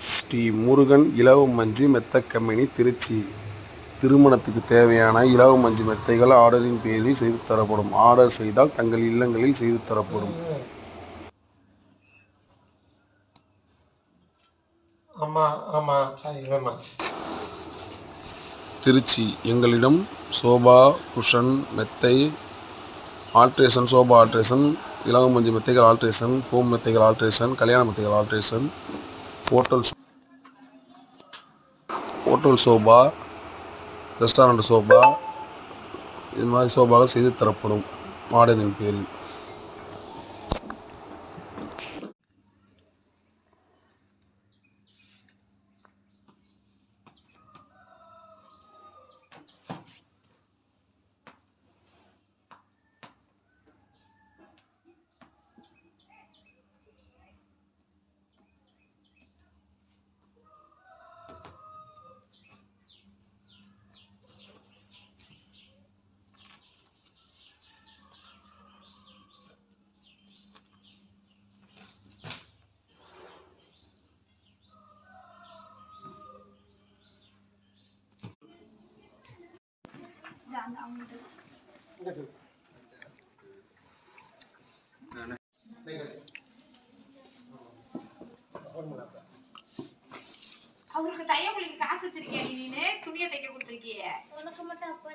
ஸ்ரீ முருகன் இலவ மஞ்சு மெத்த கம்பெனி திருச்சி. திருமணத்துக்கு தேவையான இலவ மஞ்சு மெத்தைகள் ஆர்டரின் பேரில் செய்து தரப்படும். ஆர்டர் செய்தால் தங்கள் இல்லங்களில் செய்து தரப்படும். திருச்சி. எங்களிடம் சோபா குஷன் மெத்தை ஆல்ட்ரேஷன், சோபா ஆல்ட்ரேஷன், இலவ மஞ்சு மெத்தைகள் ஆல்ட்ரேஷன், ஃபோம் மெத்தைகள் ஆல்ட்ரேஷன், கல்யாண மெத்தைகள் alteration, hotel sofa, restaurant sofa, இது மாதிரி சோபாக்கள் செய்து தரப்படும் ஆர்டரின் பேரில். அவருக்கு தைய காசு வச்சிருக்கியா? நீ துணியை தைக்க கொடுத்துருக்கிய. உனக்கு மட்டும் அப்பா